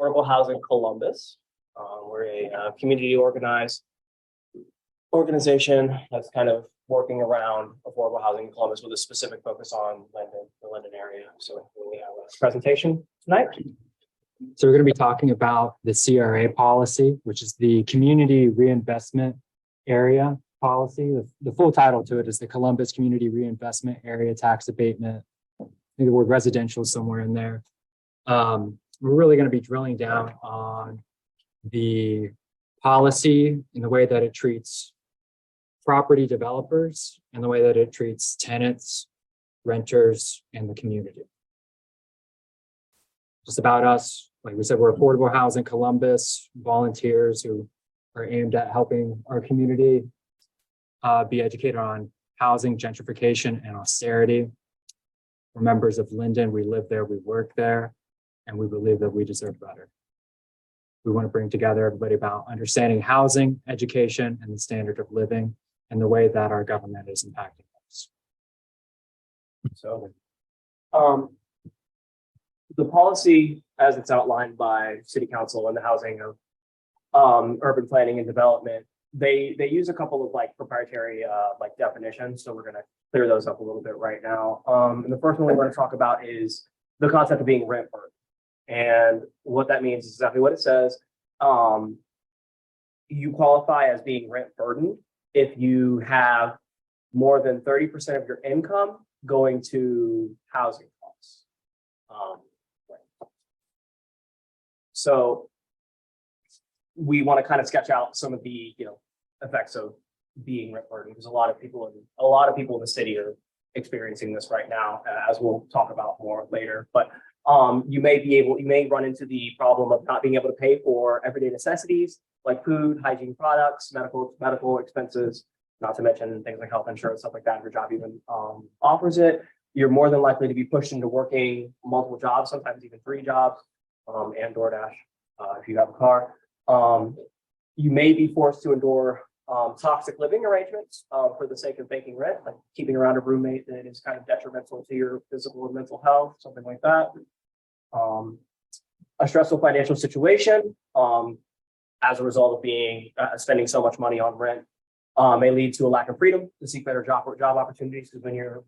Affordable Housing Columbus. We're a community organized organization that's kind of working around affordable housing in Columbus with a specific focus on the Linden area. So we have a presentation tonight. So we're going to be talking about the CRA policy, which is the Community Reinvestment Area Policy. The full title to it is the Columbus Community Reinvestment Area Tax Abatement. I think the word residential is somewhere in there. We're really going to be drilling down on the policy and the way that it treats property developers and the way that it treats tenants, renters, and the community. Just about us, like we said, we're Affordable Housing Columbus, volunteers who are aimed at helping our community be educated on housing, gentrification, and austerity. We're members of Linden, we live there, we work there, and we believe that we deserve better. We want to bring together everybody about understanding housing, education, and the standard of living, and the way that our government is impacting us. So, the policy, as it's outlined by City Council and the Housing of Urban Planning and Development, they use a couple of like proprietary like definitions. So we're going to clear those up a little bit right now. And the first one we want to talk about is the concept of being rent burdened. And what that means is exactly what it says. You qualify as being rent burdened if you have more than 30% of your income going to housing costs. So we want to kind of sketch out some of the effects of being rent burdened, because a lot of people in the city are experiencing this right now, as we'll talk about more later. But you may run into the problem of not being able to pay for everyday necessities like food, hygiene products, medical expenses, not to mention things like health insurance, stuff like that. If your job even offers it, you're more than likely to be pushed into working multiple jobs, sometimes even 3 jobs, and DoorDash if you have a car. You may be forced to endure toxic living arrangements for the sake of making rent, like keeping around a roommate that is kind of detrimental to your physical and mental health, something like that. A stressful financial situation as a result of being spending so much money on rent may lead to a lack of freedom to seek better job opportunities, because when you're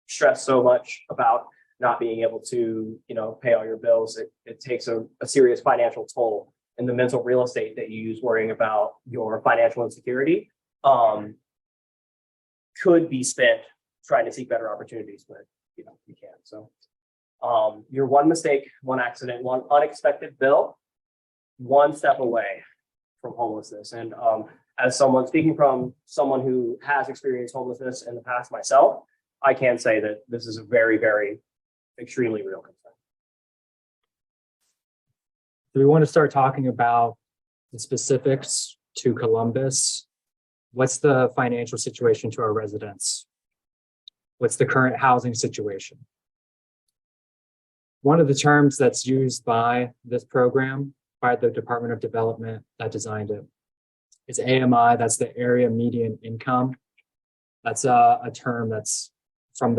stressed so much about not being able to pay all your bills, it takes a serious financial toll. And the mental real estate that you use worrying about your financial insecurity could be spent trying to seek better opportunities, but you can't. So you're one mistake, one accident, one unexpected bill, one step away from homelessness. And as speaking from someone who has experienced homelessness in the past myself, I can say that this is a very, very extremely real concern. So we want to start talking about the specifics to Columbus. What's the financial situation to our residents? What's the current housing situation? One of the terms that's used by this program, by the Department of Development that designed it, is AMI. That's the area median income. That's a term that's from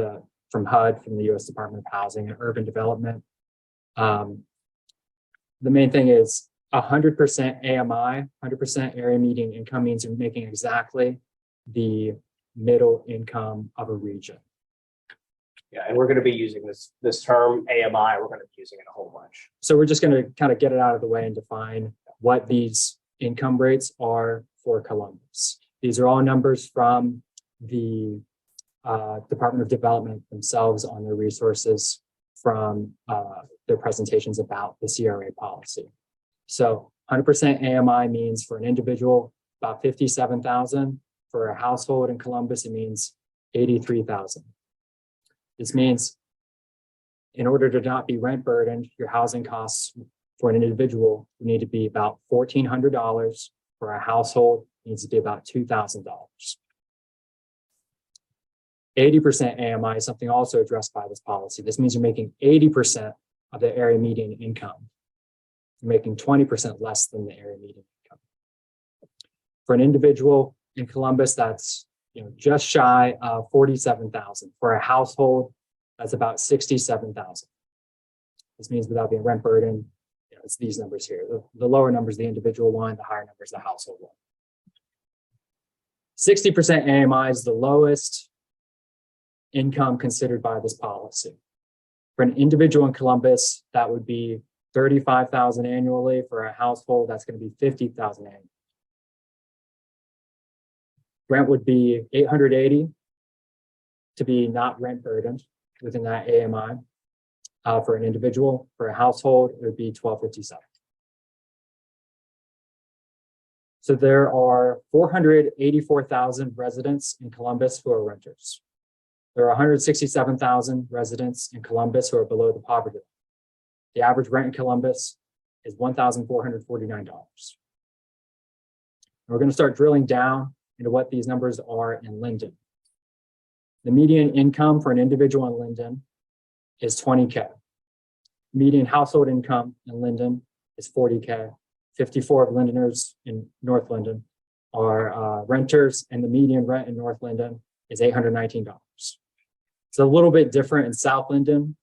HUD, from the U.S. Department of Housing and Urban Development. The main thing is 100% AMI, 100% area median income means you're making exactly the middle income of a region. Yeah, and we're going to be using this term AMI. We're going to be using it a whole bunch. So we're just going to kind of get it out of the way and define what these income rates are for Columbus. These are all numbers from the Department of Development themselves on their resources from their presentations about the CRA policy. So 100% AMI means for an individual, about $57,000. For a household in Columbus, it means $83,000. This means in order to not be rent burdened, your housing costs for an individual need to be about $1,400. For a household, it needs to be about $2,000. 80% AMI is something also addressed by this policy. This means you're making 80% of the area median income. You're making 20% less than the area median income. For an individual in Columbus, that's just shy of $47,000. For a household, that's about $67,000. This means without being rent burdened, it's these numbers here. The lower number is the individual one, the higher number is the household one. 60% AMI is the lowest income considered by this policy. For an individual in Columbus, that would be $35,000 annually. For a household, that's going to be $50,000 annually. Rent would be $880 to be not rent burdened within that AMI. For an individual, for a household, it would be $1,257. So there are 484,000 residents in Columbus who are renters. There are 167,000 residents in Columbus who are below the poverty line. The average rent in Columbus is $1,449. We're going to start drilling down into what these numbers are in Linden. The median income for an individual in Linden is $20K. Median household income in Linden is $40K. 54 of Lindeners in North Linden are renters, and the median rent in North Linden is $819. It's a little bit different in South Linden.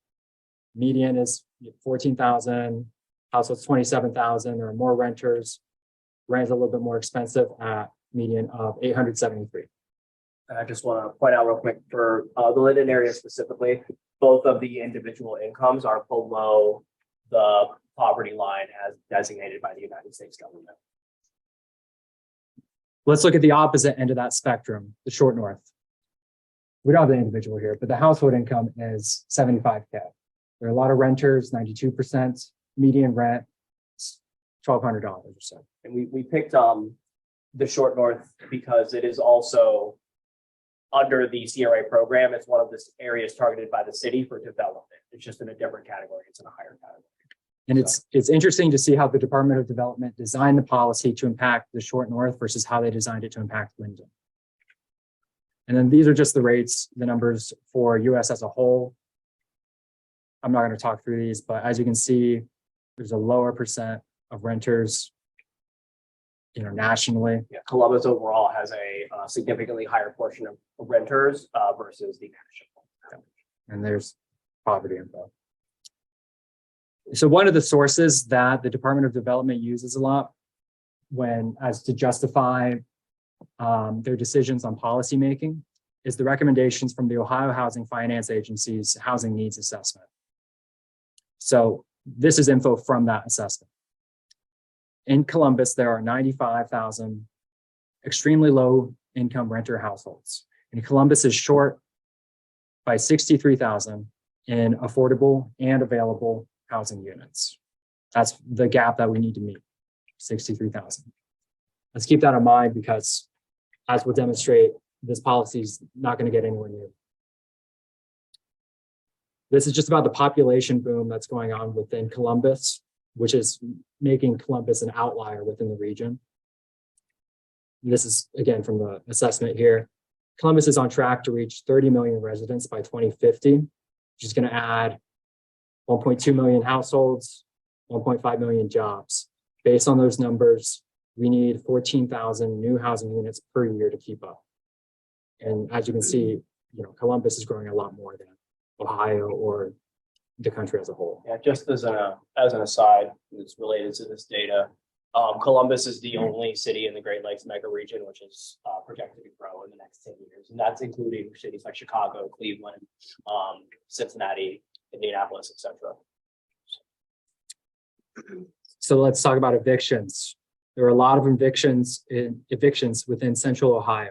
Median is $14,000, households 27,000. There are more renters. Rent is a little bit more expensive at median of $873. I just want to point out real quick for the Linden area specifically, both of the individual incomes are below the poverty line as designated by the United States government. Let's look at the opposite end of that spectrum, the short north. We don't have the individual here, but the household income is $75K. There are a lot of renters, 92%, median rent, $1,200 or so. And we picked the short north because it is also under the CRA program. It's one of the areas targeted by the city for development. It's just in a different category. It's in a higher category. And it's interesting to see how the Department of Development designed the policy to impact the short north versus how they designed it to impact Linden. And then these are just the rates, the numbers for US as a whole. I'm not going to talk through these, but as you can see, there's a lower percent of renters, nationally. Yeah, Columbus overall has a significantly higher portion of renters versus the national. And there's poverty info. So one of the sources that the Department of Development uses a lot as to justify their decisions on policymaking is the recommendations from the Ohio Housing Finance Agency's Housing Needs Assessment. So this is info from that assessment. In Columbus, there are 95,000 extremely low income renter households. And Columbus is short by 63,000 in affordable and available housing units. That's the gap that we need to meet, 63,000. Let's keep that in mind because as we'll demonstrate, this policy is not going to get anywhere new. This is just about the population boom that's going on within Columbus, which is making Columbus an outlier within the region. This is, again, from the assessment here. Columbus is on track to reach 30 million residents by 2050, which is going to add 1.2 million households, 1.5 million jobs. Based on those numbers, we need 14,000 new housing units per year to keep up. And as you can see, Columbus is growing a lot more than Ohio or the country as a whole. Yeah, just as an aside, it's related to this data. Columbus is the only city in the Great Lakes mega region which is projected to grow in the next 10 years, and that's including cities like Chicago, Cleveland, Cincinnati, Indianapolis, etc. So let's talk about evictions. There are a lot of evictions within Central Ohio,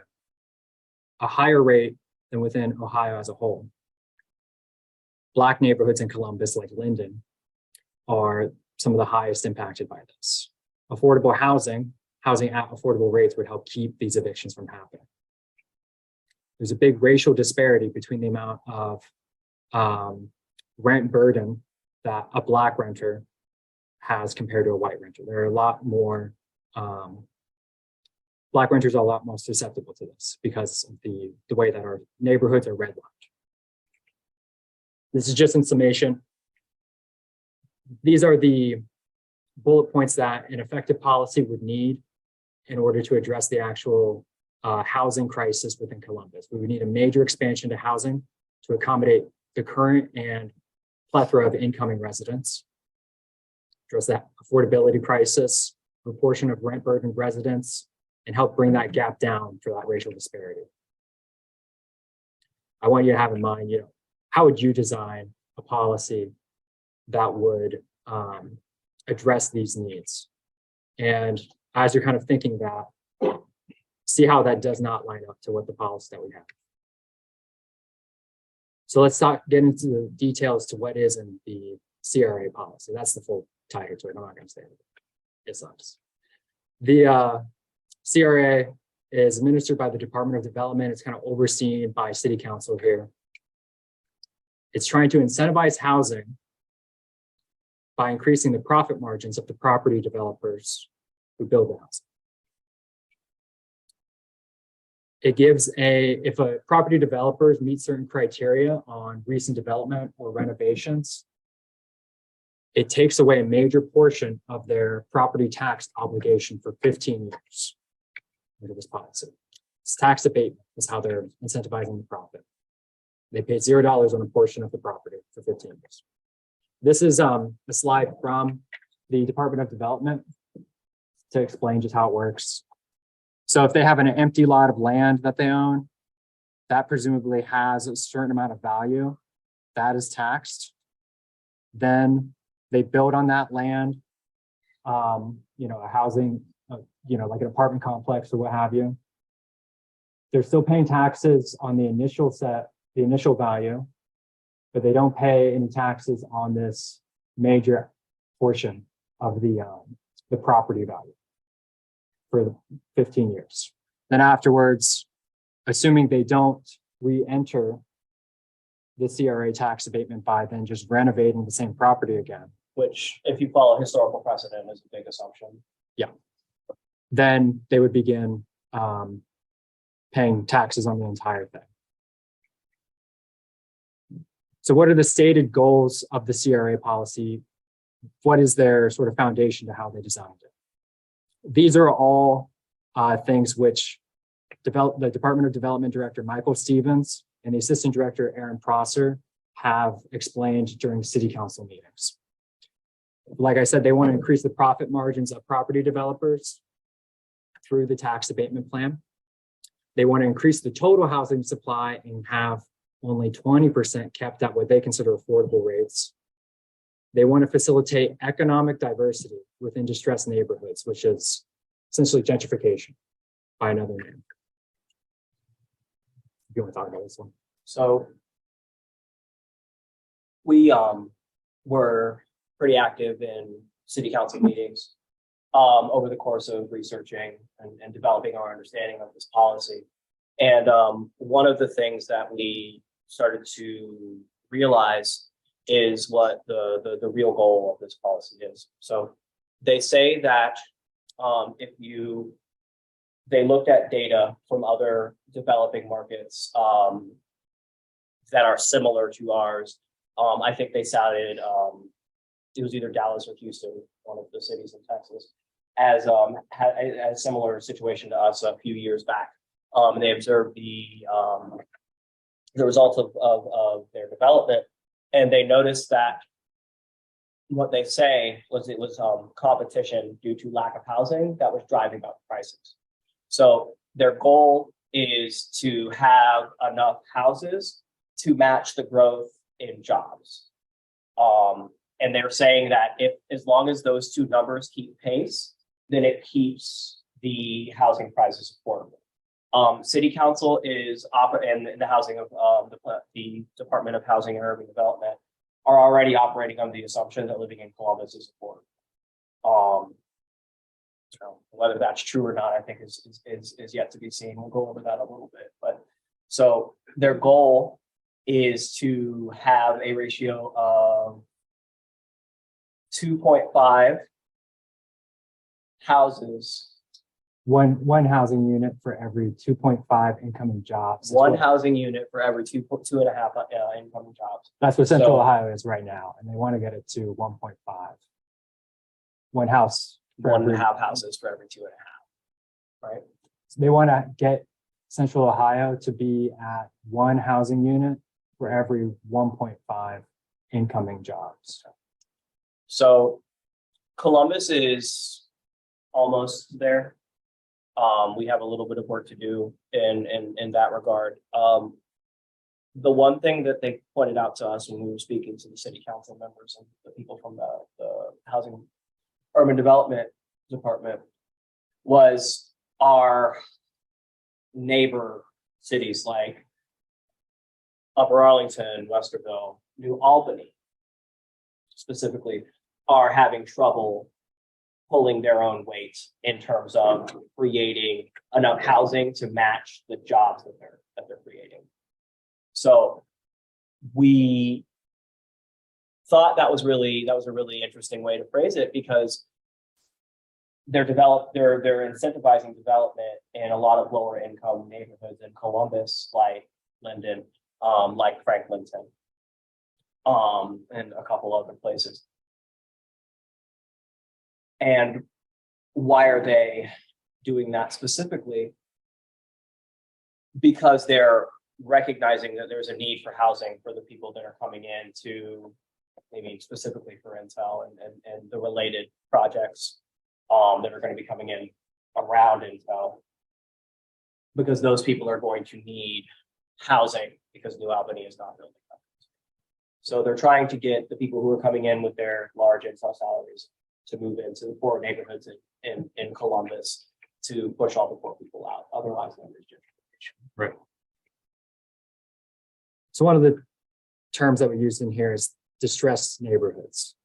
a higher rate than within Ohio as a whole. Black neighborhoods in Columbus, like Linden, are some of the highest impacted by this. Affordable housing at affordable rates would help keep these evictions from happening. There's a big racial disparity between the amount of rent burden that a Black renter has compared to a white renter. There are a lot more, Black renters are a lot more susceptible to this because of the way that our neighborhoods are redlined. This is just in summation. These are the bullet points that an effective policy would need in order to address the actual housing crisis within Columbus. We would need a major expansion to housing to accommodate the current and plethora of incoming residents. address that affordability crisis, proportion of rent burden residents, and help bring that gap down for that racial disparity. I want you to have in mind, how would you design a policy that would address these needs? And as you're kind of thinking that, see how that does not line up to what the policy that we have. So let's get into the details to what is in the CRA policy. That's the full title to it. I'm not going to say it. It sucks. The CRA is administered by the Department of Development. It's kind of overseen by City Council here. It's trying to incentivize housing by increasing the profit margins of the property developers who build the housing. It gives if a property developers meet certain criteria on recent development or renovations, it takes away a major portion of their property tax obligation for 15 years under this policy. It's tax abatement is how they're incentivizing the profit. They pay $0 on a portion of the property for 15 years. This is a slide from the Department of Development to explain just how it works. So if they have an empty lot of land that they own, that presumably has a certain amount of value that is taxed. Then they build on that land, a housing, like an apartment complex or what have you. They're still paying taxes on the initial value, but they don't pay any taxes on this major portion of the property value for the 15 years. Then afterwards, assuming they don't re-enter the CRA tax abatement by then just renovating the same property again. Which, if you follow historical precedent, is a big assumption. Yeah. Then they would begin paying taxes on the entire thing. So what are the stated goals of the CRA policy? What is their sort of foundation to how they designed it? These are all things which the Department of Development Director, Michael Stevens, and the Assistant Director, Aaron Prosser, have explained during City Council meetings. Like I said, they want to increase the profit margins of property developers through the tax abatement plan. They want to increase the total housing supply and have only 20% kept at what they consider affordable rates. They want to facilitate economic diversity within distressed neighborhoods, which is essentially gentrification by another name. You want to talk about this one? So we were pretty active in city council meetings over the course of researching and developing our understanding of this policy. And one of the things that we started to realize is what the real goal of this policy is. So they say that they looked at data from other developing markets that are similar to ours. I think they cited it was either Dallas or Houston, one of the cities in Texas, as had a similar situation to us a few years back. And they observed the results of their development, and they noticed that what they say was it was competition due to lack of housing that was driving up prices. So their goal is to have enough houses to match the growth in jobs. And they're saying that as long as those two numbers keep pace, then it keeps the housing prices affordable. City Council is and the housing of the Department of Housing and Urban Development are already operating on the assumption that living in Columbus is affordable. Whether that's true or not, I think is yet to be seen. We'll go over that a little bit. But so their goal is to have a ratio of 2.5 houses. One housing unit for every 2.5 incoming jobs. One housing unit for every 2.5 incoming jobs. That's what Central Ohio is right now, and they want to get it to 1.5. One house. 1.5 houses for every 2.5. Right. So they want to get Central Ohio to be at one housing unit for every 1.5 incoming jobs. So Columbus is almost there. We have a little bit of work to do in that regard. The one thing that they pointed out to us when we were speaking to the city council members and the people from the Housing Urban Development Department was our neighbor cities like Upper Arlington, Westerville, New Albany specifically are having trouble pulling their own weight in terms of creating enough housing to match the jobs that they're creating. So we thought that was a really interesting way to phrase it, because they're incentivizing development in a lot of lower income neighborhoods in Columbus, like Linden, like Franklinton, and a couple other places. And why are they doing that specifically? Because they're recognizing that there's a need for housing for the people that are coming in to, maybe specifically for Intel and the related projects that are going to be coming in around Intel, because those people are going to need housing because New Albany is not building up. So they're trying to get the people who are coming in with their large Intel salaries to move into the poor neighborhoods in Columbus to push all the poor people out. Otherwise, there's gentrification. Right. So one of the terms that we use in here is distressed neighborhoods.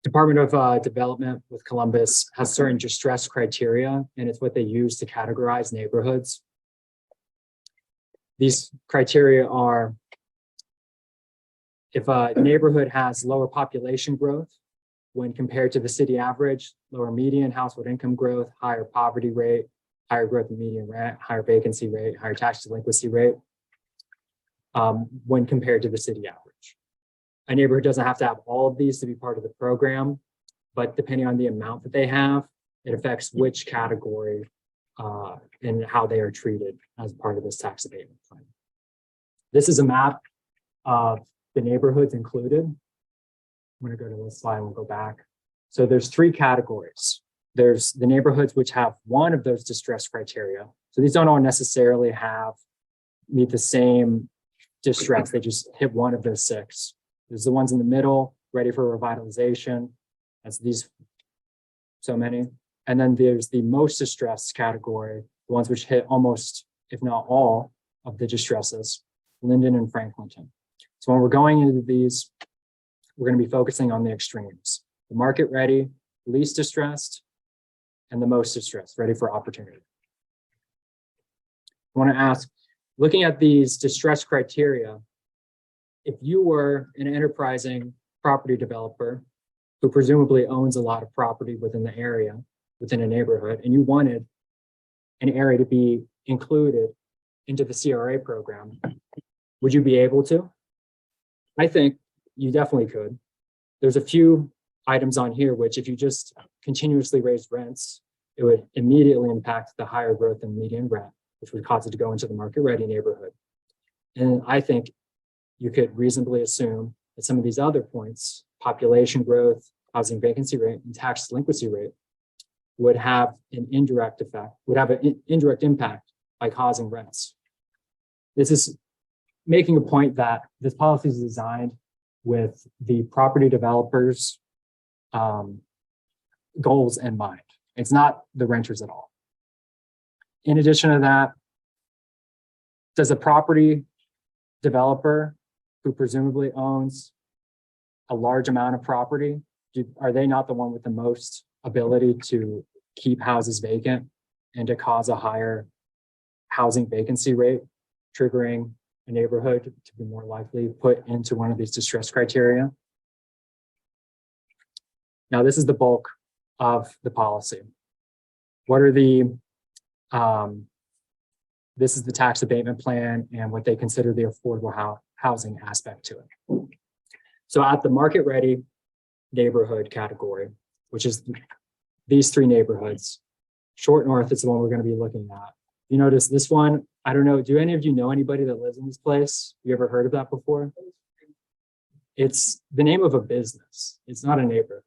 Department of Development with Columbus has certain distress criteria, and it's what they use to categorize neighborhoods. These criteria are: if a neighborhood has lower population growth when compared to the city average, lower median household income growth, higher poverty rate, higher growth in median rent, higher vacancy rate, higher tax delinquency rate, when compared to the city average. A neighborhood doesn't have to have all of these to be part of the program, but depending on the amount that they have, it affects which category and how they are treated as part of this tax abatement plan. This is a map of the neighborhoods included. I'm going to go to this slide and we'll go back. So there's three categories. There's the neighborhoods which have one of those distress criteria. So these don't all necessarily meet the same distress. They just hit one of those six. There's the ones in the middle, ready for revitalization. That's these, so many. And then there's the most distressed category, the ones which hit almost, if not all, of the distresses, Linden and Franklinton. So when we're going into these, we're going to be focusing on the extremes: the market ready, least distressed, and the most distressed, ready for opportunity. I want to ask, looking at these distress criteria, if you were an enterprising property developer who presumably owns a lot of property within the area, within a neighborhood, and you wanted an area to be included into the CRA program, would you be able to? I think you definitely could. There's a few items on here which, if you just continuously raise rents, it would immediately impact the higher growth in median rent, which would cause it to go into the market ready neighborhood. And I think you could reasonably assume that some of these other points, population growth, housing vacancy rate, and tax delinquency rate, would have an indirect effect, would have an indirect impact by causing rents. This is making a point that this policy is designed with the property developers' goals in mind. It's not the renters at all. In addition to that, does a property developer who presumably owns a large amount of property, are they not the one with the most ability to keep houses vacant and to cause a higher housing vacancy rate, triggering a neighborhood to be more likely put into one of these distress criteria? Now, this is the bulk of the policy. What are this is the tax abatement plan and what they consider the affordable housing aspect to it. So at the market ready neighborhood category, which is these three neighborhoods, Short North is the one we're going to be looking at. You notice this one, I don't know, do any of you know anybody that lives in this place? You ever heard of that before? It's the name of a business. It's not a neighborhood.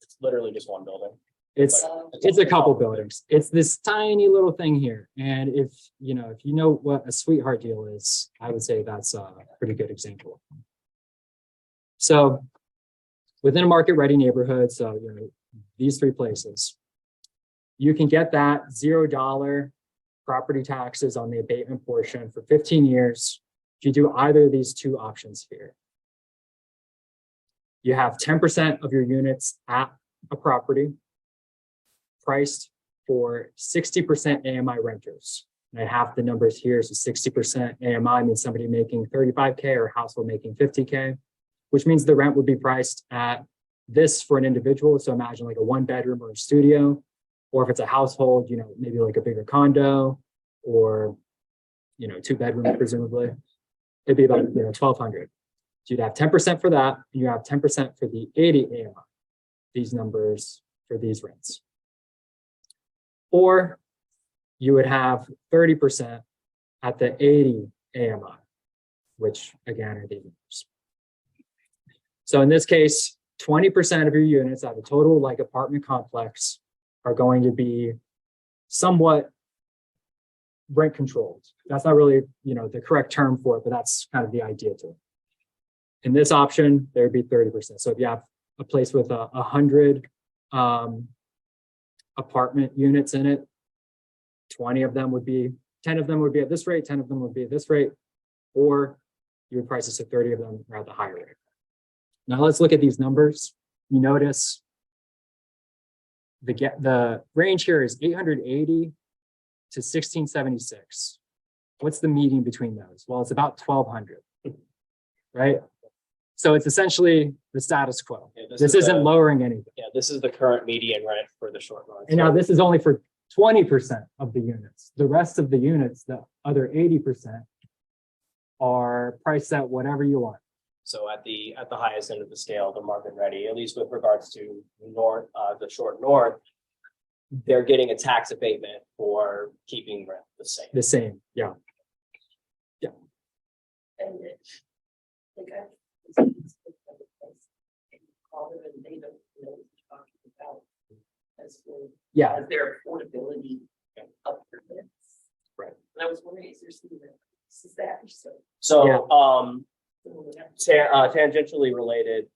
It's literally just one building. It's a couple buildings. It's this tiny little thing here. And if you know what a sweetheart deal is, I would say that's a pretty good example. So within a market ready neighborhood, so these three places, you can get that $0 property taxes on the abatement portion for 15 years if you do either of these two options here. You have 10% of your units at a property priced for 60% AMI renters. And I have the numbers here. So 60% AMI means somebody making 35K or a household making 50K, which means the rent would be priced at this for an individual. So imagine like a 1-bedroom or a studio, or if it's a household, maybe like a bigger condo or, 2-bedroom, presumably, it'd be about, 1,200. So you'd have 10% for that. And you have 10% for the 80 AMI, these numbers for these rents. Or you would have 30% at the 80 AMI, which again are these numbers. So in this case, 20% of your units out of a total like apartment complex are going to be somewhat rent controlled. That's not really, the correct term for it, but that's kind of the idea to it. In this option, there would be 30%. So if you have a place with 100 apartment units in it, 10 of them would be at this rate, 10 of them would be at this rate, or you would price it so 30 of them are at the higher rate. Now let's look at these numbers. You notice the range here is 880 to 1676. What's the median between those? Well, it's about 1,200, right? So it's essentially the status quo. Yeah, this isn't lowering anything. Yeah, this is the current median rent for the short run. And now this is only for 20% of the units. The rest of the units, the other 80%, are priced at whatever you want. So at the highest end of the scale, the market ready, at least with regards to the short north, they're getting a tax abatement for keeping rent the same. The same, yeah. Yeah. And like call them and they don't know what you're talking about as for Yeah. as their affordability of permits. Right. And I was wondering, is there some is that so? So tangentially related,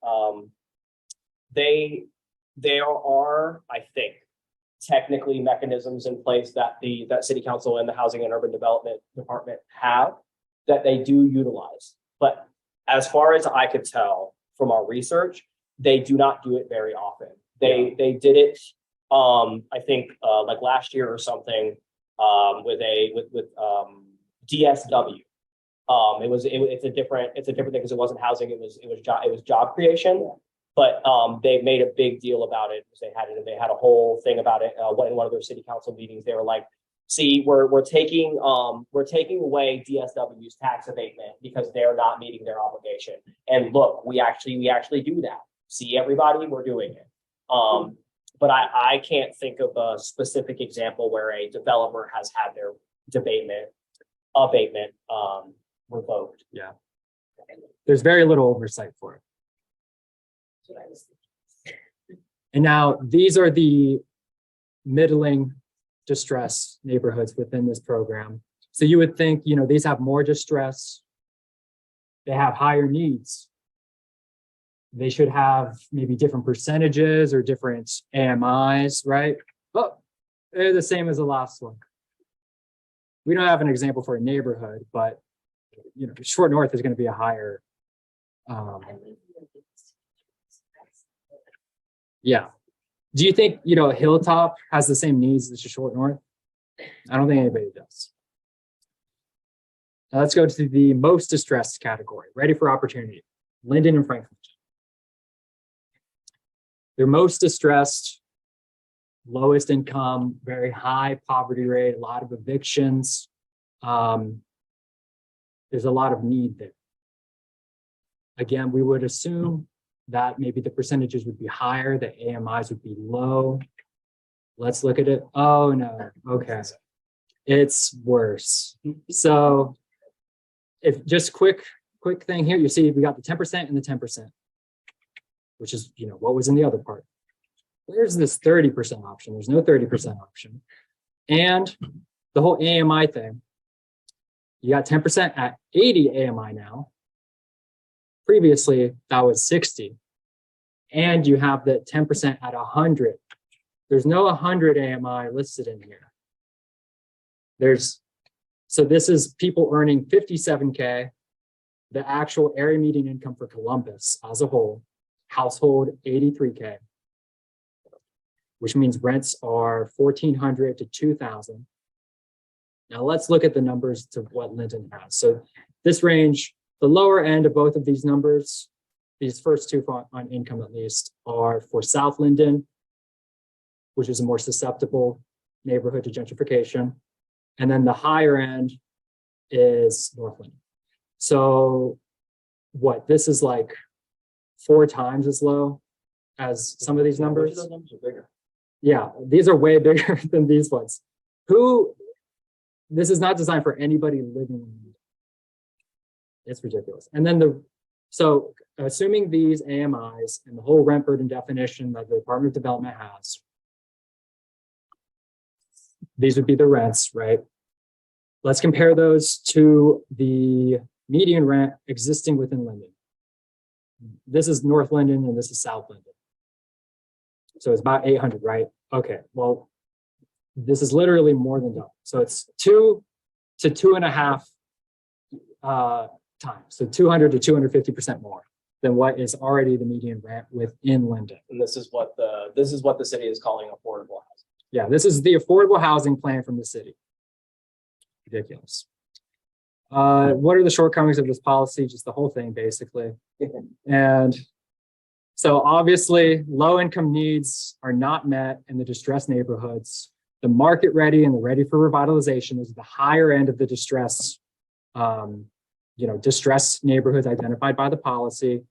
there are, I think, technically mechanisms in place that that City Council and the Housing and Urban Development Department have that they do utilize. But as far as I could tell from our research, they do not do it very often. They did it, I think, like last year or something, with DSW. It's a different thing because it wasn't housing. It was job creation. But they made a big deal about it because they had a whole thing about it. In one of their city council meetings, they were like, "See, we're taking away DSW's tax abatement because they're not meeting their obligation. And look, we actually do that. See, everybody, we're doing it." But I can't think of a specific example where a developer has had their abatement revoked. Yeah. There's very little oversight for it. And now these are the middling distress neighborhoods within this program. So you would think, these have more distress. They have higher needs. They should have maybe different percentages or different AMIs, right? But they're the same as the last one. We don't have an example for a neighborhood, but Short North is going to be a higher. Yeah. Do you think, Hilltop has the same needs as the Short North? I don't think anybody does. Now let's go to the most distressed category, ready for opportunity. Linden and Franklin. They're most distressed, lowest income, very high poverty rate, a lot of evictions. There's a lot of need there. Again, we would assume that maybe the percentages would be higher, the AMIs would be low. Let's look at it. Oh no, okay. It's worse. So if just quick quick thing here, you see we got the 10% and the 10%, which is, what was in the other part. Where's this 30% option? There's no 30% option. And the whole AMI thing, you got 10% at 80 AMI now. Previously, that was 60. And you have the 10% at 100. There's no 100 AMI listed in here. So this is people earning 57K, the actual area median income for Columbus as a whole, household 83K, which means rents are 1,400 to 2,000. Now let's look at the numbers to what Linden has. So this range, the lower end of both of these numbers, these first two on income at least, are for South Linden, which is a more susceptible neighborhood to gentrification. And then the higher end is North Linden. So this is like 4 times as low as some of these numbers. Those numbers are bigger. Yeah, these are way bigger than these ones. This is not designed for anybody living in Linden. It's ridiculous. And then so assuming these AMIs and the whole rent burden definition that the Department of Development has, these would be the rents, right? Let's compare those to the median rent existing within Linden. This is North Linden and this is South Linden. So it's about 800, right? Okay, well, this is literally more than double. So it's 2 to 2.5 times. So 200 to 250% more than what is already the median rent within Linden. And this is what the city is calling affordable housing. Yeah, this is the affordable housing plan from the city. Ridiculous. What are the shortcomings of this policy? Just the whole thing, basically. And so obviously, low income needs are not met in the distressed neighborhoods. The market ready and the ready for revitalization is the higher end of the distress, distressed neighborhoods identified by the policy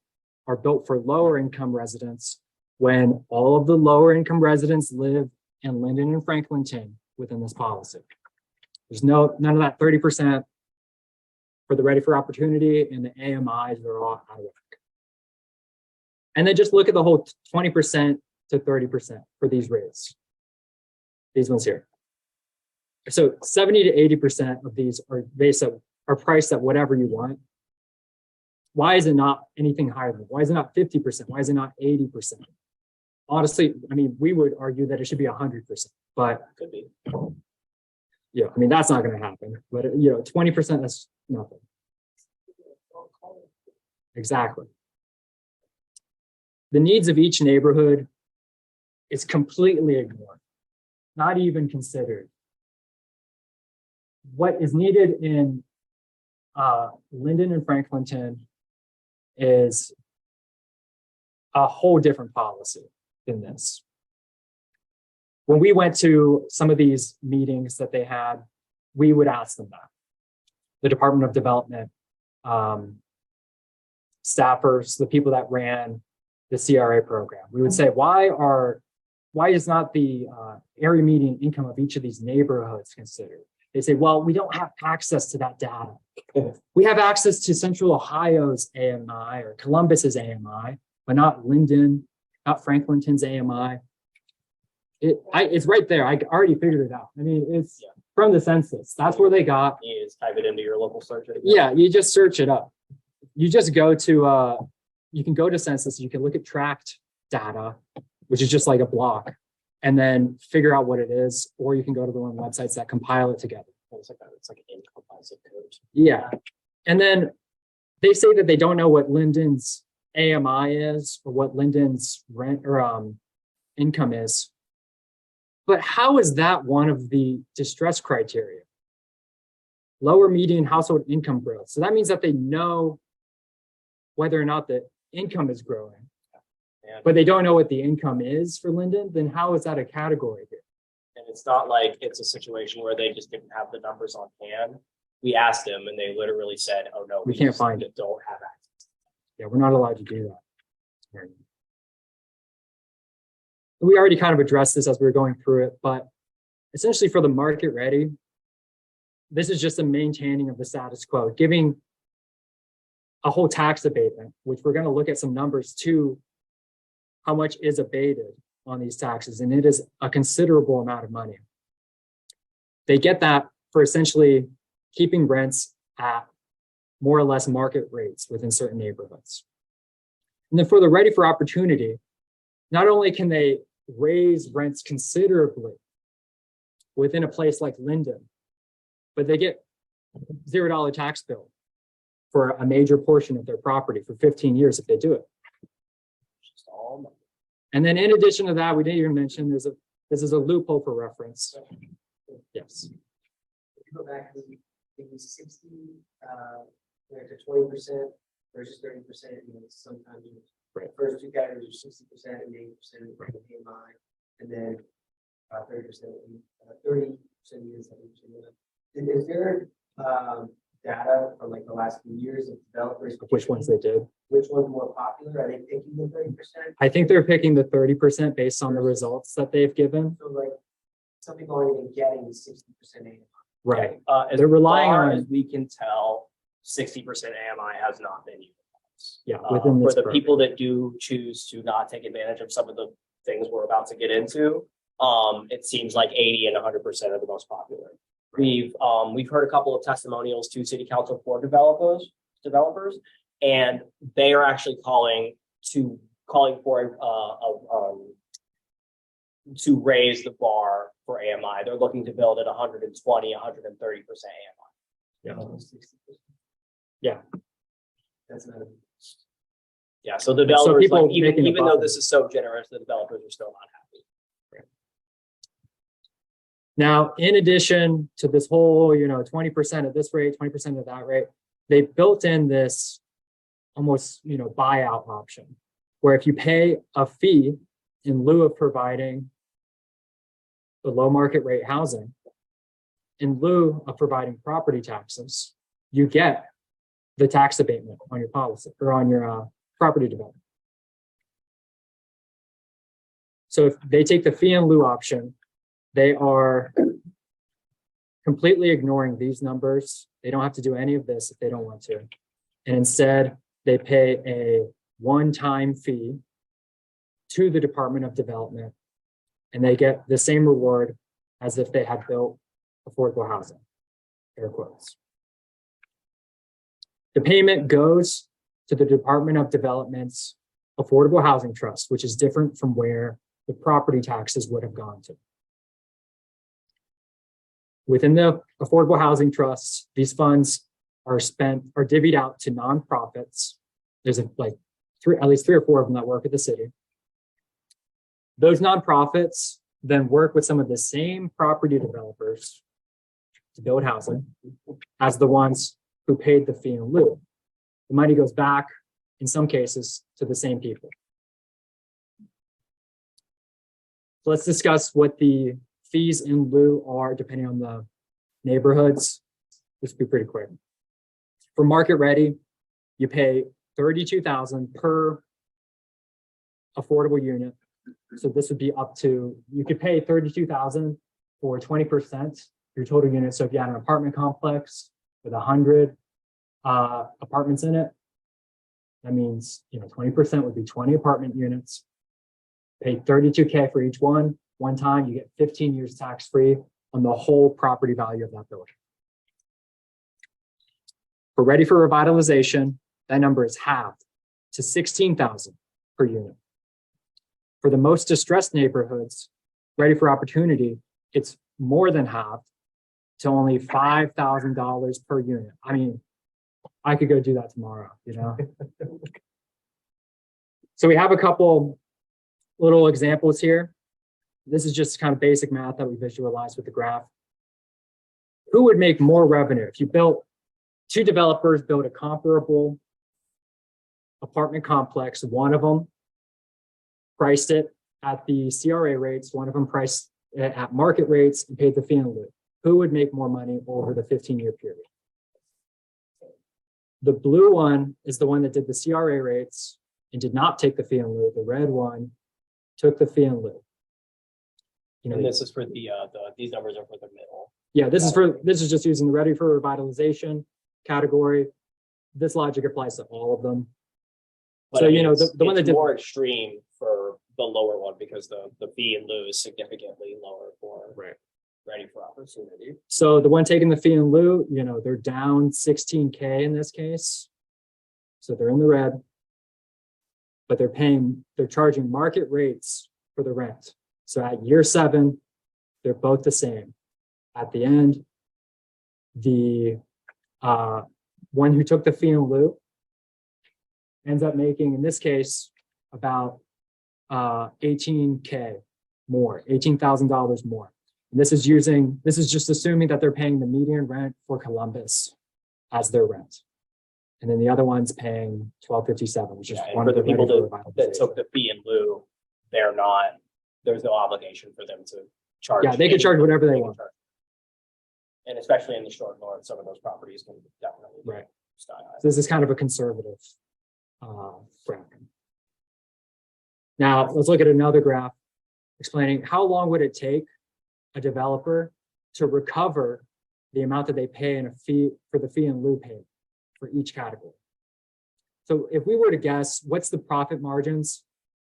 are built for lower income residents when all of the lower income residents live in Linden and Franklinton within this policy. There's none of that 30% for the ready for opportunity, and the AMIs are all out of whack. And then just look at the whole 20% to 30% for these rates. These ones here. So 70 to 80% of these are priced at whatever you want. Why is it not anything higher than that? Why is it not 50%? Why is it not 80%? Honestly, I mean, we would argue that it should be 100%, but Could be. yeah, I mean, that's not going to happen. But 20%, that's nothing. Exactly. The needs of each neighborhood is completely ignored, not even considered. What is needed in Linden and Franklinton is a whole different policy than this. When we went to some of these meetings that they had, we would ask them that. The Department of Development staffers, the people that ran the CRA program, we would say, why is not the area median income of each of these neighborhoods considered? They say, well, we don't have access to that data. We have access to Central Ohio's AMI or Columbus's AMI, but not Linden, not Franklinton's AMI. It's right there. I already figured it out. I mean, it's from the census. That's where they got. You just type it into your local search. Yeah, you just search it up. You just go to, you can go to census, you can look at tract data, which is just like a block, and then figure out what it is, or you can go to the one websites that compile it together. It's like an income zip code. Yeah. And then they say that they don't know what Linden's AMI is or what Linden's rent or income is. But how is that one of the distress criteria? Lower median household income growth. So that means that they know whether or not the income is growing, but they don't know what the income is for Linden. Then how is that a category here? And it's not like it's a situation where they just didn't have the numbers on hand. We asked them and they literally said, oh no, We can't find it. Don't have access. Yeah, we're not allowed to do that. We already kind of addressed this as we were going through it, but essentially for the market ready, this is just a maintaining of the status quo, giving a whole tax abatement, which we're going to look at some numbers too, how much is abated on these taxes, and it is a considerable amount of money. They get that for essentially keeping rents at more or less market rates within certain neighborhoods. And then for the ready for opportunity, not only can they raise rents considerably within a place like Linden, but they get $0 tax bill for a major portion of their property for 15 years if they do it. Just all money. And then in addition to that, we didn't even mention this is a loophole for reference. Yes. If you go back to maybe 60, like to 20% versus 30%, you know, sometimes Right. the first two categories are 60% and 80% of PMI, and then 30%, 30% units, 70%. And is there data from like the last few years of developers? Which ones they did? Which one's more popular? Are they picking the 30%? I think they're picking the 30% based on the results that they've given. So like some people aren't even getting the 60% AMI. Right. As They're relying far on- as we can tell, 60% AMI has not been utilized. Yeah. Within For this the program. people that do choose to not take advantage of some of the things we're about to get into, it seems like 80 and 100% are the most popular. We've heard a couple of testimonials to city council for developers, and they are actually calling for to raise the bar for AMI. They're looking to build at 120, 130% AMI. Yeah. 60%. Yeah. That's not. Yeah, so the developers, people like, even making a though buffer. this is so generous, the developers are still not happy. Now, in addition to this whole, 20% at this rate, 20% at that rate, they built in this almost, buyout option, where if you pay a fee in lieu of providing the low market rate housing, in lieu of providing property taxes, you get the tax abatement on your policy or on your property development. So if they take the fee in lieu option, they are completely ignoring these numbers. They don't have to do any of this if they don't want to. And instead, they pay a one-time fee to the Department of Development, and they get the same reward as if they had built affordable housing, air quotes. The payment goes to the Department of Development's Affordable Housing Trust, which is different from where the property taxes would have gone to. Within the Affordable Housing Trust, these funds are divvied out to nonprofits. There's at least 3 or 4 of them that work at the city. Those nonprofits then work with some of the same property developers to build housing as the ones who paid the fee in lieu. The money goes back, in some cases, to the same people. So let's discuss what the fees in lieu are depending on the neighborhoods. This will be pretty quick. For market ready, you pay $32,000 per affordable unit. So this would be up to, you could pay $32,000 for 20% your total unit. So if you had an apartment complex with 100 apartments in it, that means 20% would be 20 apartment units. Pay $32K for each one time. You get 15 years tax free on the whole property value of that building. For ready for revitalization, that number is halved to $16,000 per unit. For the most distressed neighborhoods, ready for opportunity, it's more than halved to only $5,000 per unit. I mean, I could go do that tomorrow, So we have a couple little examples here. This is just kind of basic math that we visualized with the graph. Who would make more revenue if you built 2 developers built a comparable apartment complex? One of them priced it at the CRA rates, one of them priced it at market rates and paid the fee in lieu. Who would make more money over the 15-year period? The blue one is the one that did the CRA rates and did not take the fee in lieu. The red one took the fee in lieu. And this is for these numbers are for the middle. Yeah, this is just using the ready for revitalization category. this logic applies to all of them. But So, I you mean, know, it's the one that did, more extreme for the lower one because the fee in lieu is significantly lower for right. ready for opportunity. So the one taking the fee in lieu, you know, they're down 16K in this case. So they're in the red. But they're charging market rates for the rent. So at year 7, they're both the same. At the end, the one who took the fee in lieu ends up making, in this case, about 18K more, $18,000 more. And this is just assuming that they're paying the median rent for Columbus as their rent. And then the other one's paying $12.57, which is Yeah, and one for of the the people ready for that revitalization. took the fee in lieu, there's no obligation for them to charge. Yeah, they can charge whatever they want. charge. And especially in the short north, some of those properties can definitely be Right. sky high. So this is kind of a conservative graph. Now, let's look at another graph explaining how long would it take a developer to recover the amount that they pay in a fee for the fee in lieu payment for each category. So if we were to guess, what's the profit margins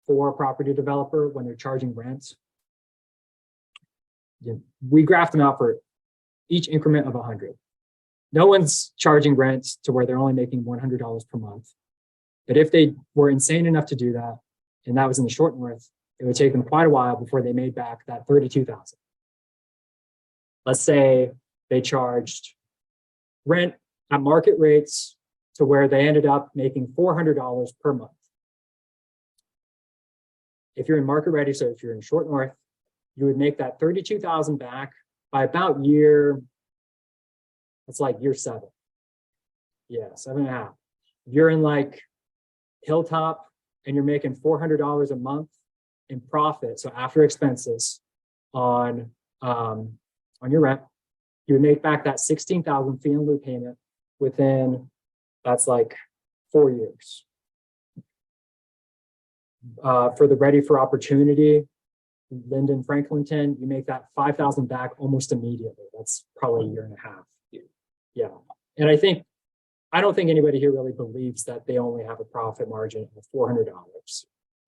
for a property developer when they're charging rent? Yeah, we graph them out for each increment of 100. No one's charging rent to where they're only making $100 per month. But if they were insane enough to do that, and that was in the short north, it would take them quite a while before they made back that $32,000. Let's say they charged rent at market rates to where they ended up making $400 per month. If you're in market ready, so if you're in short north, you would make that $32,000 back by about it's like year 7. Yeah, 7.5. If you're in like Hilltop and you're making $400 a month in profit, so after expenses on your rent, you would make back that $16,000 fee in lieu payment within, that's like 4 years. For the ready for opportunity, Linden Franklinton, you make that $5,000 back almost immediately. That's probably a year and a half. Yeah. And I don't think anybody here really believes that they only have a profit margin of $400.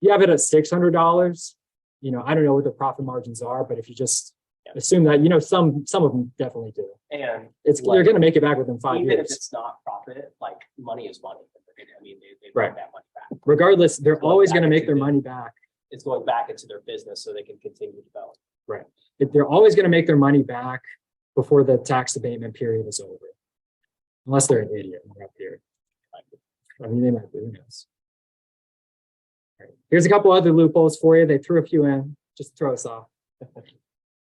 You have it at $600, you know, I don't know what the profit margins are, but if you just assume that, you know, some of them definitely do. And They're going to make it back within 5 even if years. it's not profit, like money is money. I mean, they Right. want that money back. Regardless, they're Going always back going to make into their the- money back. It's going back into their business so they can continue to develop. They're always going to make their money back before the tax abatement period is over. Unless they're an idiot and they're up here. I mean, they might be, who knows? All right. Here's a couple other loopholes for you. They threw a few in, just to throw us off.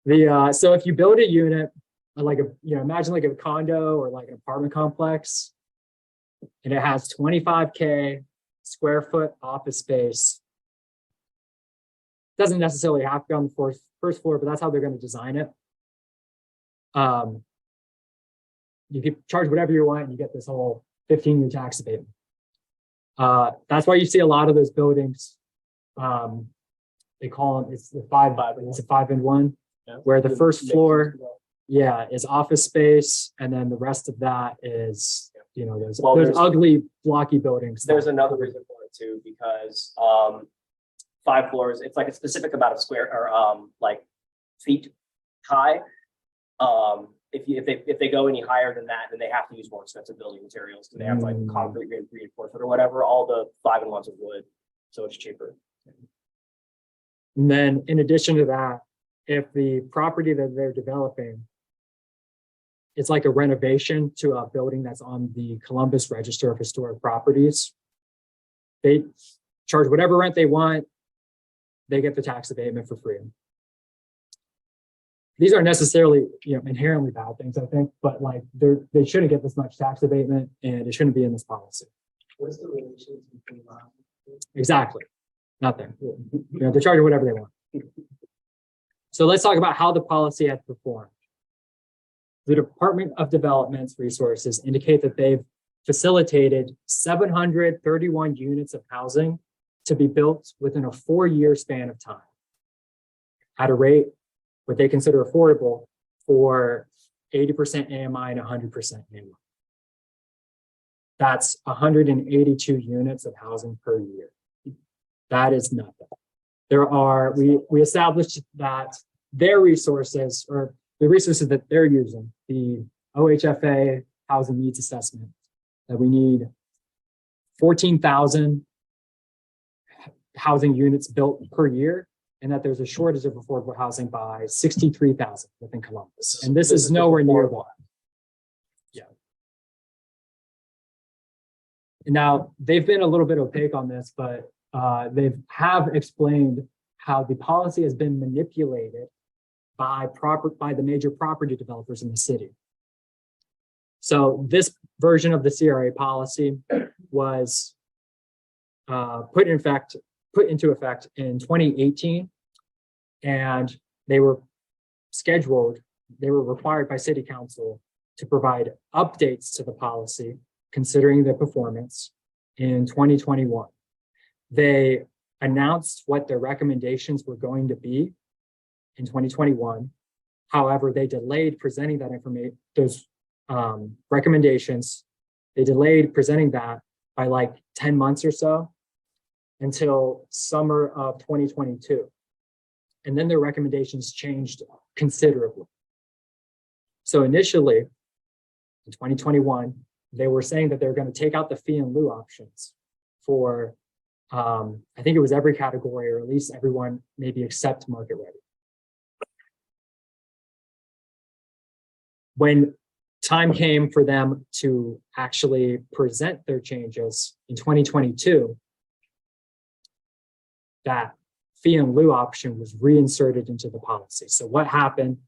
So if you build a unit, like imagine like a condo or like an apartment complex, and it has 25K square foot office space. Doesn't necessarily have to be on the first floor, but that's how they're going to design it. You can charge whatever you want and you get this whole 15-year tax abatement. That's why you see a lot of those buildings. They call them, it's a 5-in-1, where the first floor, is office space, and then the rest of that is, those Well, ugly blocky buildings. There's another reason for it too, because 5 floors, it's like a specific amount of square or like feet high. If they go any higher than that, then they have to use more expensive building materials. They have like concrete reinforcement or whatever. All the 5-in-1s are wood, so it's cheaper. And then in addition to that, if the property that they're developing, it's like a renovation to a building that's on the Columbus Register of Historic Properties, they charge whatever rent they want. They get the tax abatement for free. These aren't necessarily, inherently bad things, I think, but like they shouldn't get this much tax abatement, and it shouldn't be in this policy. What's the relation between lot? Exactly. Nothing. They're charging whatever they want. So let's talk about how the policy has performed. The Department of Development's resources indicate that they've facilitated 731 units of housing to be built within a 4-year span of time at a rate what they consider affordable for 80% AMI and 100% AMI. That's 182 units of housing per year. That is nothing. We established that their resources, or the resources that they're using, the OHFA housing needs assessment, that we need 14,000 housing units built per year, and that there's a shortage of affordable housing by 63,000 within Columbus. And this is nowhere near that. Yeah. Now, they've been a little bit opaque on this, but they have explained how the policy has been manipulated by the major property developers in the city. So this version of the CRA policy was put into effect in 2018, and they were required by city council to provide updates to the policy considering the performance in 2021. They announced what their recommendations were going to be in 2021. However, they delayed presenting that information, those recommendations. They delayed presenting that by like 10 months or so until summer of 2022. And then their recommendations changed considerably. So initially, in 2021, they were saying that they're going to take out the fee in lieu options for, I think it was every category, or at least everyone, maybe except market ready. When time came for them to actually present their changes in 2022, that fee in lieu option was reinserted into the policy. So what happened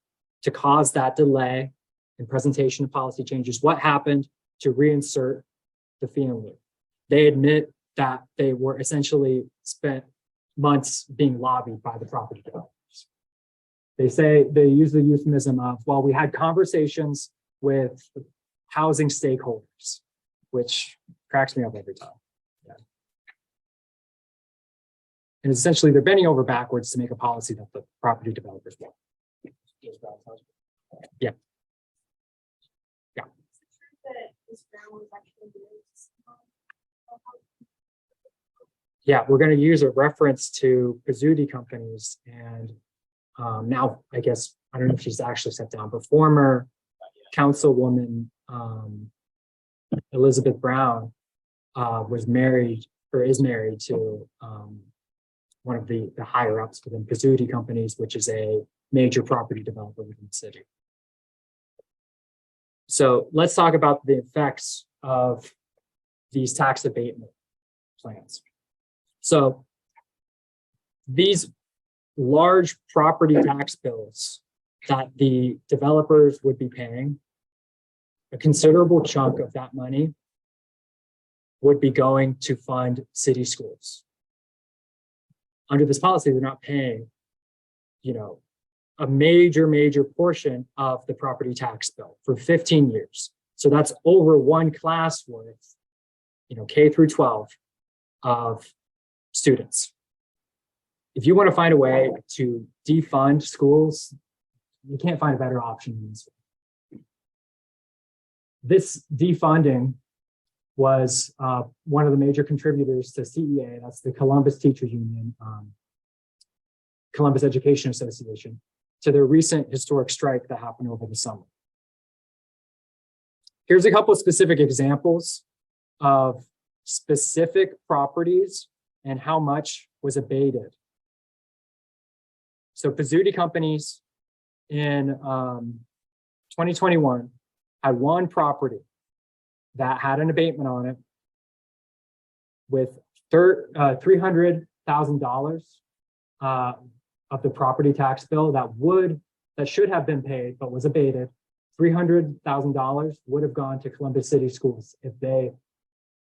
to cause that delay in presentation of policy changes? What happened to reinsert the fee in lieu? They admit that they were essentially spent months being lobbied by the property developers. They use the euphemism of, well, we had conversations with housing stakeholders, which cracks me up every time. Yeah. And essentially, they're bending over backwards to make a policy that the property developers want. Yeah. Yeah. Yeah, we're going to use a reference to Pizzuti companies, and now I guess I don't know if she's actually stepped down, but former Councilwoman Elizabeth Brown was married, or is married to one of the higher ups within Pizzuti companies, which is a major property developer within the city. So let's talk about the effects of these tax abatement plans. So these large property tax bills that the developers would be paying, a considerable chunk of that money would be going to fund city schools. Under this policy, they're not paying, a major portion of the property tax bill for 15 years. So that's over one class worth, K through 12 of students. If you want to find a way to defund schools, you can't find a better option than this one. This defunding was one of the major contributors to CEA, that's the Columbus Teachers Union, Columbus Education Association, to their recent historic strike that happened over the summer. Here's a couple of specific examples of specific properties and how much was abated. So Pizzuti companies in 2021 had one property that had an abatement on it with $300,000 of the property tax bill that should have been paid but was abated. $300,000 would have gone to Columbus City Schools if they,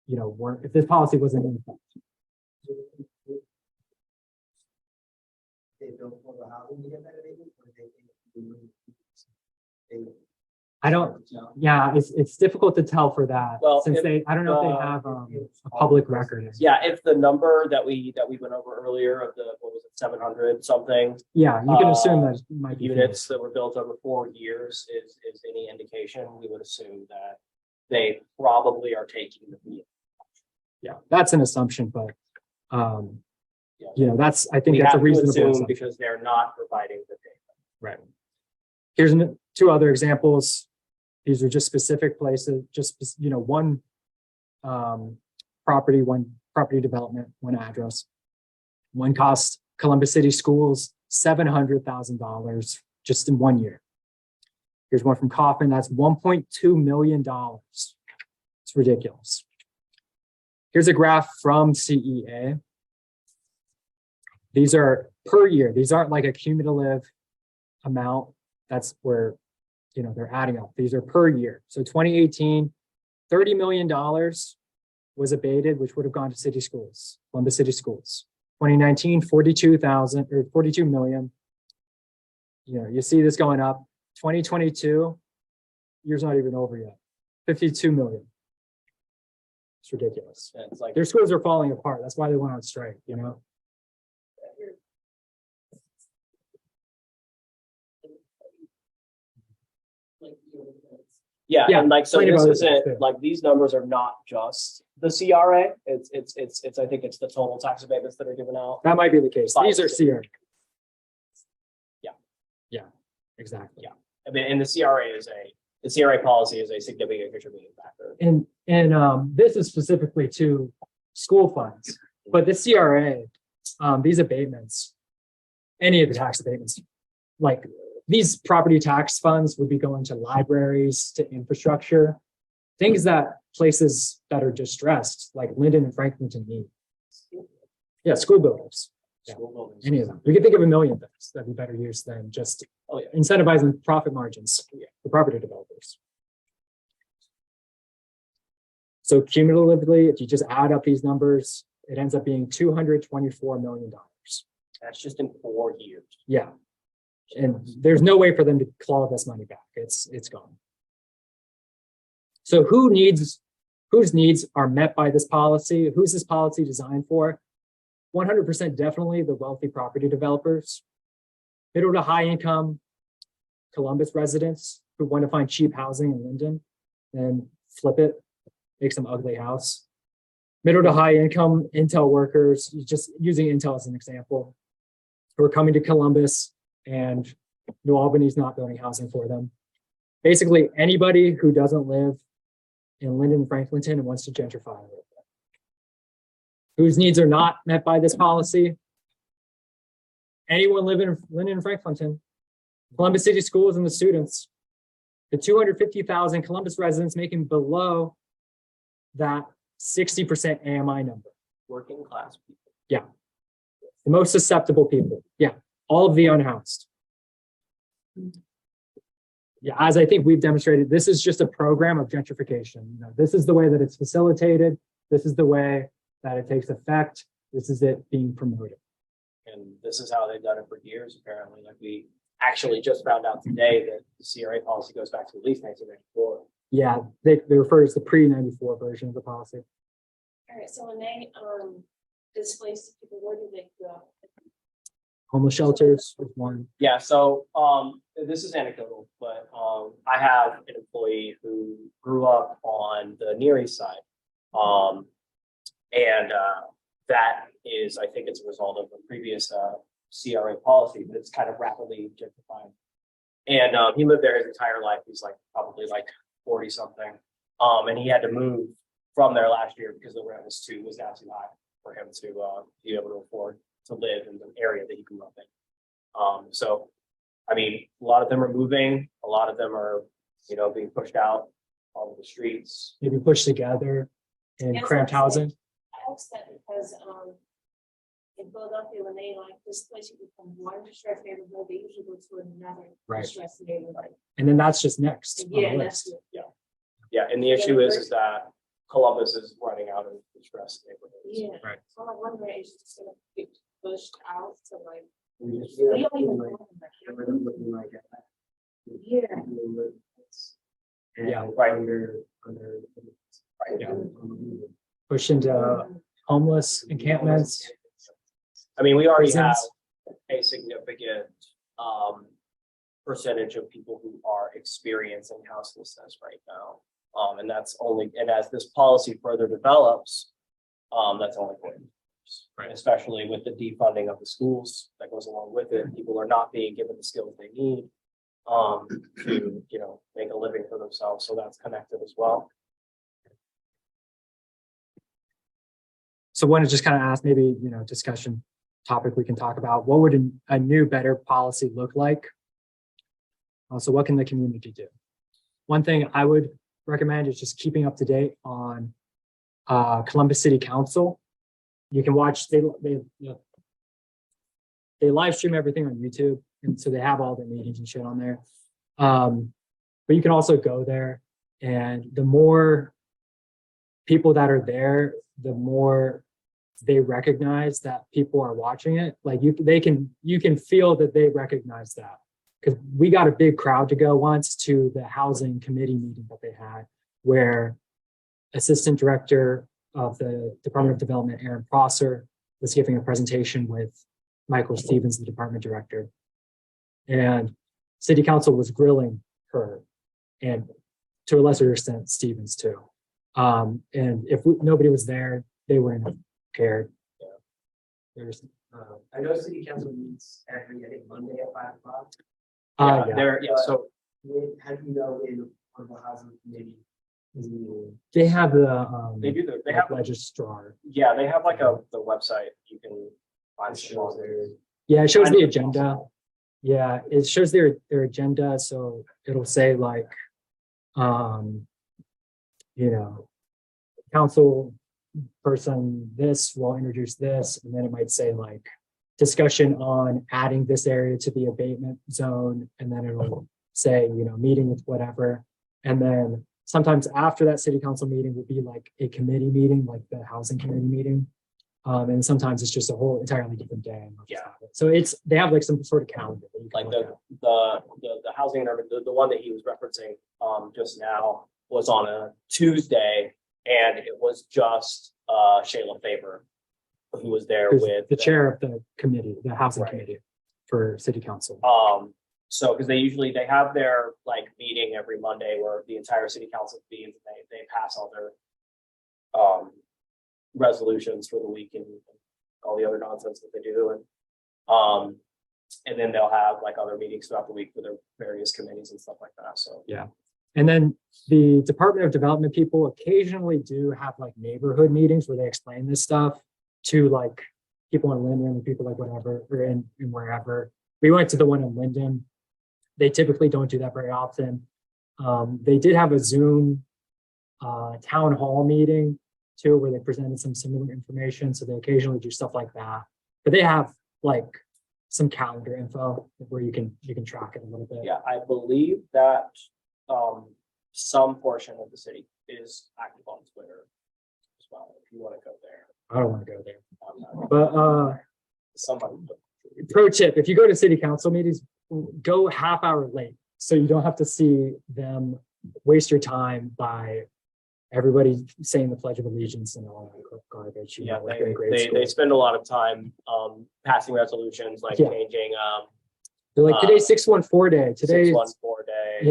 if this policy wasn't in effect. They built for the housing to get that abatement, or it's difficult to tell for that. Well, since I don't know if they have a public record. Yeah, if the number that we went over earlier of the, 700 something Yeah, you can assume that it might be units that were built over 4 years is any indication, we would assume that they probably are taking the fee. Yeah, that's an assumption, but, Yeah. you know, that's, I think We that's a have to reasonable assume assumption. because they're not providing the data. Right. Here's two other examples. These are just specific places, just, you know, one property development, one address. One cost Columbus City Schools $700,000 just in 1 year. Here's one from Kaufman, that's $1.2 million. It's ridiculous. Here's a graph from CEA. These are per year. These aren't like a cumulative amount. That's where, you know, they're adding up. These are per year. So 2018, $30 million was abated, which would have gone to city schools, Columbus City Schools. 2019, 42 million. You know, you see this going up. 2022, year's not even over yet. 52 million. It's ridiculous. And it's like, Their schools are falling apart. That's why they went on strike, you know? Like, you know, yeah, Yeah, and like, so plenty of this other things, isn't, too. like, these numbers are not just the CRA. It's, I think it's the total tax abatements that are given out. That might be the case. These are CR. Yeah. Yeah, exactly. Yeah. I mean, and the CRA policy is a significant contributing factor. And this is specifically to school funds, but the CRA, these abatements, any of the tax abatements, like these property tax funds would be going to libraries, to infrastructure, things that places that are distressed, like Linden and Franklinton need. Yeah, school buildings, Yeah. School buildings. any of them. We could think of a million things that'd be better use than just Oh, yeah. incentivizing profit margins for property developers. So cumulatively, if you just add up these numbers, it ends up being $224 million. That's just in 4 years. Yeah. And there's no way for them to claw this money back. It's gone. So whose needs are met by this policy? Who's this policy designed for? 100% definitely the wealthy property developers, middle to high income Columbus residents who want to find cheap housing in Linden and flip it, make some ugly house. Middle to high income Intel workers, just using Intel as an example, who are coming to Columbus and New Albany's not building housing for them. Basically, anybody who doesn't live in Linden and Franklinton and wants to gentrify a little bit. Whose needs are not met by this policy? Anyone living in Linden and Franklinton, Columbus City Schools and the students, the 250,000 Columbus residents making below that 60% AMI number. Working class people. The most susceptible people. Yeah, all of the unhoused. Yeah, as I think we've demonstrated, this is just a program of gentrification. You know, this is the way that it's facilitated. This is the way that it takes effect. This is it being promoted. And this is how they've done it for years, apparently. Like, we actually just found out today that the CRA policy goes back to at least 1994. Yeah, they refer to the pre-94 version of the policy. All right, so when they displace people, where do they go? Homeless shelters is one. Yeah, so this is anecdotal, but I have an employee who grew up on the Near East Side. And that is, I think it's a result of a previous CRA policy that's kind of rapidly gentrifying. And he lived there his entire life. He's like probably like 40 something. And he had to move from there last year because the rent was now too high for him to be able to afford to live in the area that he grew up in. So, I mean, a lot of them are moving. A lot of them are, being pushed out on the streets. Maybe pushed together in Yes, cramped that's it. housing. I asked that because in Philadelphia, when they displace people from one distressed neighborhood, they usually go to another Right. distressed neighborhood. And then that's just next. on the Yeah, list. that's it. Yeah, and the issue is that Columbus is running out of distressed neighborhoods. Yeah. Right. So I'm wondering, is it just gonna get pushed out to like, We just- we don't even like, know. we're looking like at that. Yeah. Yeah, right. Under. Yeah. Push into homeless encampments. I mean, we already have prisons. a significant percentage of people who are experiencing houselessness right now. And that's only, and as this policy further develops, that's only going. Right. Especially with the defunding of the schools that goes along with it, people are not being given the skills they need to, make a living for themselves. So that's connected as well. So I want to just kind of ask maybe, discussion topic we can talk about. What would a new, better policy look like? So what can the community do? One thing I would recommend is just keeping up to date on Columbus City Council. You can watch, they live stream everything on YouTube. And so they have all their meetings and shit on there. But you can also go there, and the more people that are there, the more they recognize that people are watching it. Like you can feel that they recognize that, because we got a big crowd to go once to the housing committee meeting that they had, where Assistant Director of the Department of Development, Aaron Prosser, was giving a presentation with Michael Stevens, the department director, and City Council was grilling her, and to a lesser extent Stevens too. And if nobody was there, they wouldn't have cared. There's I know city council meets every, I think, Monday at 5 o'clock. So How do you know in affordable housing committee is meeting? they have the they do they have registrar. yeah, they have like the website you can find It some shows on there. there. Yeah, it shows Kind the of agenda. possible. Yeah, it shows their agenda. So it'll say like, council person this will introduce this, and then it might say like discussion on adding this area to the abatement zone, and then it'll say, meeting with whatever. And then sometimes after that city council meeting will be like a committee meeting, like the housing committee meeting. And sometimes it's just a whole entirely different day. And they'll just Yeah. have it. So they have like some sort of calendar that you can Like look the housing and urban, the one that he was referencing just now was on a Tuesday, and it was just Shayla Faber who was there Who's with the chair of the committee, the housing Right. committee for city council. So because they have their like meeting every Monday where the entire city council meets, and they pass all their resolutions for the week and all the other nonsense that they do, and then they'll have like other meetings throughout the week for their various committees and stuff like that. So And then the Department of Development people occasionally do have like neighborhood meetings where they explain this stuff to like people in Linden and people like whatever, or in wherever. We went to the one in Linden. They typically don't do that very often. They did have a Zoom town hall meeting too, where they presented some similar information. So they occasionally do stuff like that, but they have like some calendar info where you can track it a little bit. yeah, I believe that some portion of the city is active on Twitter as well. If you want to go there, I don't want to go there, um, but somebody. pro tip, if you go to city council meetings, go half hour late. So you don't have to see them waste your time by everybody saying the Pledge of Allegiance and all that garbage. Yeah, like in grade they school. spend a lot of time passing resolutions, like Yeah. changing They're like, today's 614 day, today's, 614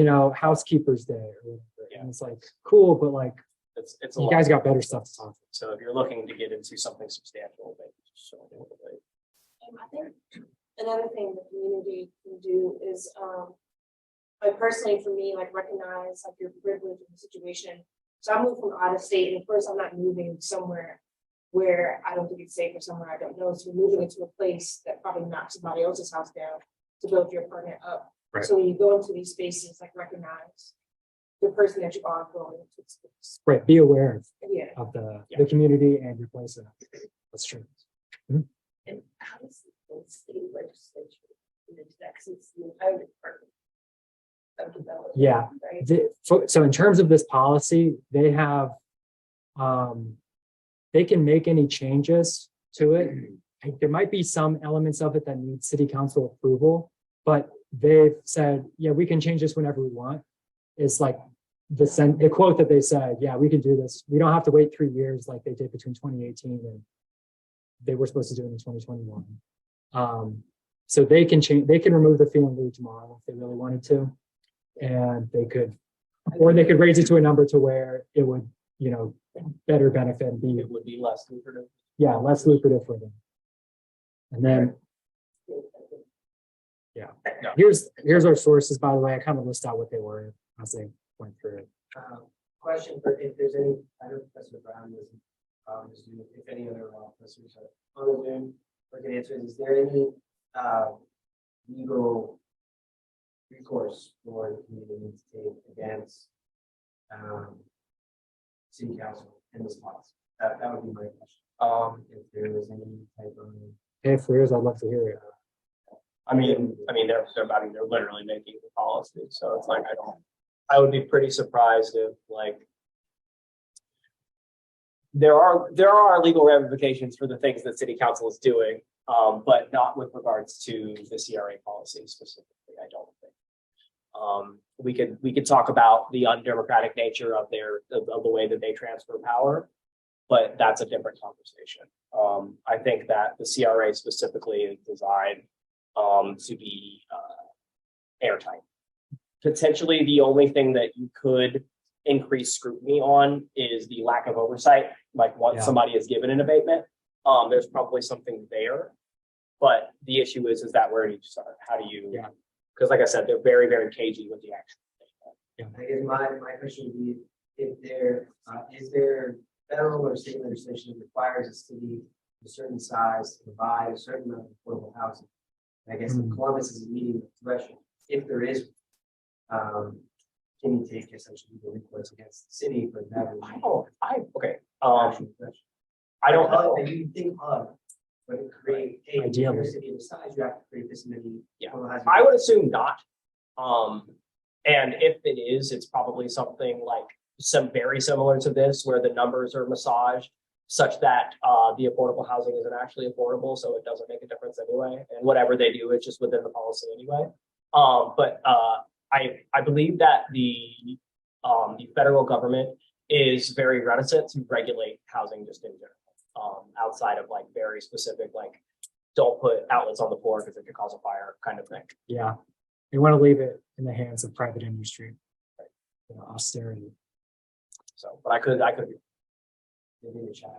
day. housekeeper's day. Or whatever. Yeah. And it's like, cool, but like, It's a you lot. guys got better stuff to talk about. So if you're looking to get into something substantial, maybe just show them what they- I think another thing the community can do is, like personally for me, like recognize like your privilege in the situation. So I moved from out of state, and of course I'm not moving somewhere where I don't think it's safe or somewhere I don't know. So you're moving into a place that probably knocks somebody else's house down to build your apartment up. Right. So when you go into these spaces, like recognize the person that you are going into the space. Right, be aware Yeah. of the Yeah. community and your place in it. That's true. And how does the state legislature in Texas, the entire department of development? Yeah. Right? So in terms of this policy, they have, they can make any changes to it. There might be some elements of it that need city council approval, but they've said, yeah, we can change this whenever we want. It's like the quote that they said, yeah, we can do this. We don't have to wait 3 years like they did between 2018 and they were supposed to do it in 2021. So they can change, they can remove the fee and leave tomorrow if they really wanted to. And they could Or they could raise it to a number to where it would, better benefit and be, It would be less lucrative. yeah, less lucrative for them. And then, Yeah. here's our sources, by the way. I kind of list out what they were as they went through it. Question for if there's any, I know Professor Brown is, if any other professors are on the Zoom, or can answer, is there any, legal recourse for the community to take against, city council in this policy? That would be my question. If there was any type of. Hey, for yours, I'd love to hear it. I mean, they're literally making the policy, so it's like, I would be pretty surprised if like. There are legal ramifications for the things that city council is doing, but not with regards to the CRA policy specifically, I don't think. We could talk about the undemocratic nature of the way that they transfer power, but that's a different conversation. I think that the CRA specifically is designed to be airtight. Potentially the only thing that you could increase scrutiny on is the lack of oversight. Like once somebody is given an abatement, there's probably something there. But the issue is that where do you start? How do you? Yeah. Because like I said, they're very, very cagey with the action. I guess my question would be, if there, is there federal or state legislation that requires a city of a certain size to provide a certain amount of affordable housing? I guess Columbus is meeting the threshold. If there is, can you take essentially legal recourse against the city for that? Okay. I don't know. And you think of, but it create, hey, if you're a city of the size, you have to create this many. Yeah. affordable housing. I would assume not. And if it is, it's probably something like some very similar to this, where the numbers are massaged such that the affordable housing isn't actually affordable, so it doesn't make a difference anyway. And whatever they do, it's just within the policy anyway. But I believe that the federal government is very reticent to regulate housing just in general, outside of like very specific, like don't put outlets on the floor because it could cause a fire kind of thing. Yeah. They want to leave it in the hands of private industry. Austerity. So, but I could Maybe in the chat.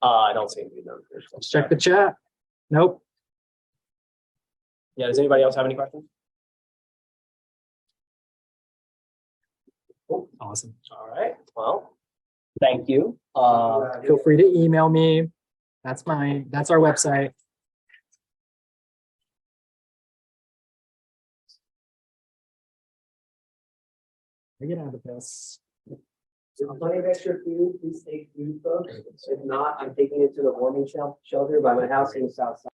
I don't see any numbers. Let's check the chat. Nope. Yeah, does anybody else have any questions? Awesome. All right, well, thank you. Feel free to email me. That's our website. I get out of this. There's plenty of extra food. Please take food, folks. If not, I'm taking it to the warming shelter by my house in the south side.